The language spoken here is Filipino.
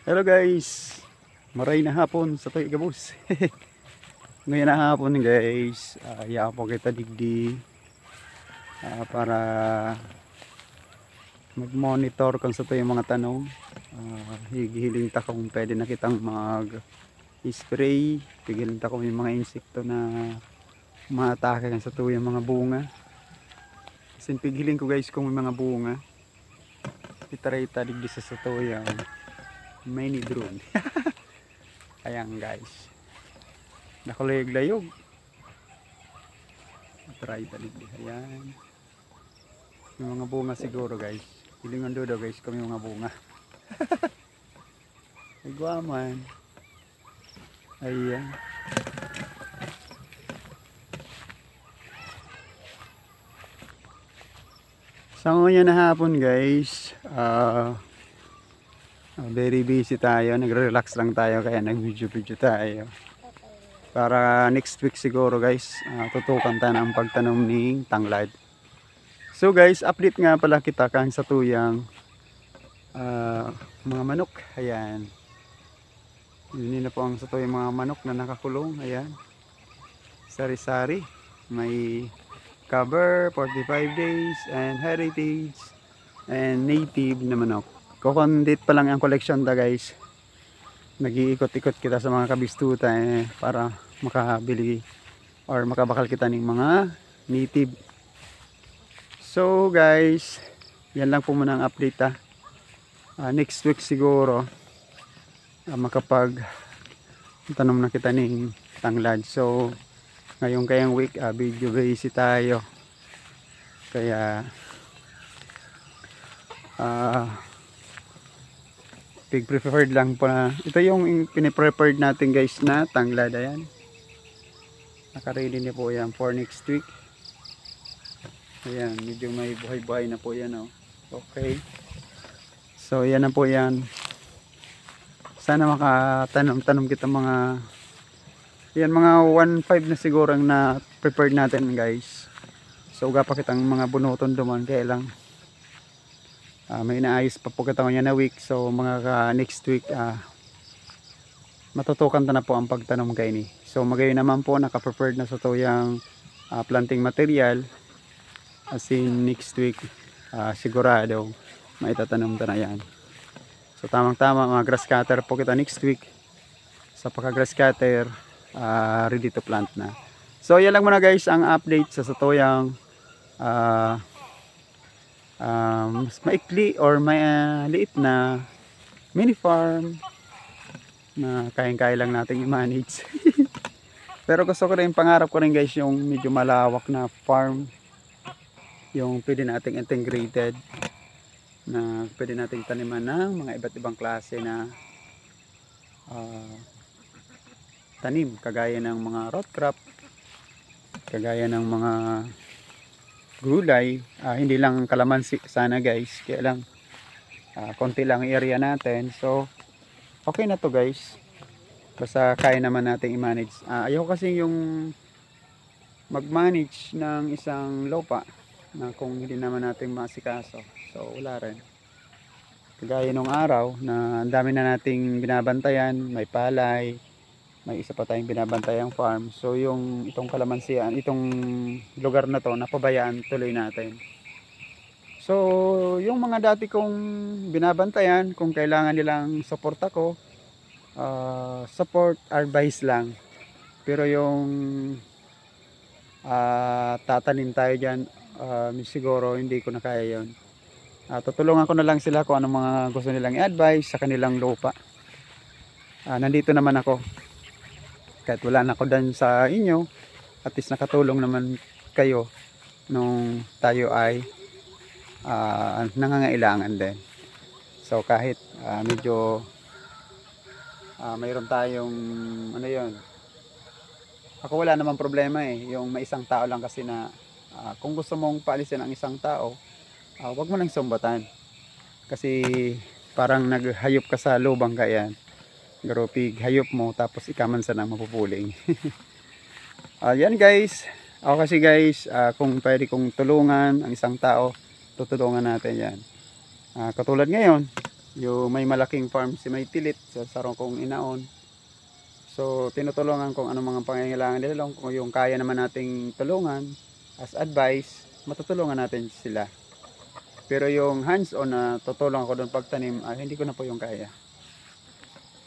Hello guys, maray na hapon sa to'y gabus. Ngayon na hapon guys, iya po kita digdi para mag-monitor kung sa to'y mga tanong. Higihiling ta kung pwede na kitang mag-spray, pigiling ta kung yung mga insekto na maatake sa to'y mga bunga. Kasi pigiling ko guys kung may mga bunga. Itaray ta digdi sa to'y mini drone. Ayan guys, nakulayog-layog. Try talig. Ayan, yung mga bunga siguro guys. Hilingan doon guys kami mga bunga. Ay guaman. Ayan. Sa ngayon na hapon guys, very busy tayo, nagre-relax lang tayo kaya nag-video tayo. Para next week siguro guys, tutukan tayo ng pagtanom ng tanglad. So guys, update nga pala kita kang sa tuyang mga manok. Ayan. Yun na po ang sa tuyang mga manok na nakakulong. Ayan. Sari-sari. May cover, 45 days, and heritage, and native na manok. Kokondit pa lang ang collection ta guys. Nag-iikot-ikot kita sa mga kabistuta para makabili or makabakal kita ng mga native. So guys, yan lang po muna ang update next week siguro makapag tanong na kita ng tanglad. So ngayong kayang week video busy tayo. Kaya big preferred lang po na ito yung piniprepared natin guys na tanglad. Ayan, nakaready na po yan for next week. Ayan, medyo may buhay-buhay na po yan. Okay, so yan na po yan. Sana makatanom kita mga yan, mga 1.5 na siguro ang na prepared natin guys. So uga pa kitang mga bunuton duman, kaya lang may inaayos pa po kita niya na week. So mga next week matutukan ta na po ang pagtanom kay ni. So magayon naman po naka-prepared na sa to yung planting material. As in next week sigurado maitatanom ta na yan. So tamang tama, mga grass cutter po kita next week. Sa pagka grass cutter ready to plant na. So yan lang muna guys ang update sa toyang mas maikli or may liit na mini farm na kayang-kaya lang natin i-manage. Pero gusto ko rin, pangarap ko rin guys yung medyo malawak na farm, yung pwede nating integrated na pwede nating taniman ng mga iba't ibang klase na tanim, kagaya ng mga root crop, kagaya ng mga gulay, hindi lang kalamansi sana guys, kaya lang konti lang area natin. So okay na to guys, basta kaya naman natin i-manage. Ayaw kasi yung mag-manage ng isang lupa na kung hindi naman natin masikaso. So wala rin, kagaya nung araw na ang dami na nating binabantayan, may palay, may isa pa tayong binabantayang farm. So yung itong kalamansian, itong lugar na to napabayaan tuloy natin. So yung mga dati kong binabantayan, kung kailangan nilang support ako, support advice lang. Pero yung tatanim tayo dyan, siguro hindi ko na kaya yun. Tutulungan ko na lang sila kung anong mga gusto nilang i-advise sa kanilang lupa. Nandito naman ako, kahit wala na ako dan sa inyo, at least nakatulong naman kayo nung tayo ay nangangailangan din. So kahit medyo mayroon tayong ano yon, ako wala namang problema yung may isang tao lang kasi na kung gusto mong paalisin ang isang tao, wag mo nang sumbatan kasi parang naghayop ka sa lubang kayan. Garopig hayop mo tapos ikaman sa nang mapupuling. Yan guys, ako kasi guys, kung pwede kong tulungan ang isang tao, tutulungan natin yan. Katulad ngayon, Yung may malaking farm si may tilit sa sarong kong inaon. So tinutulungan kung ano mga pangangailangan nila lang, kung yung kaya naman nating tulungan as advice, matutulungan natin sila. Pero yung hands on na tutulong ako doon pagtanim, hindi ko na po yung kaya.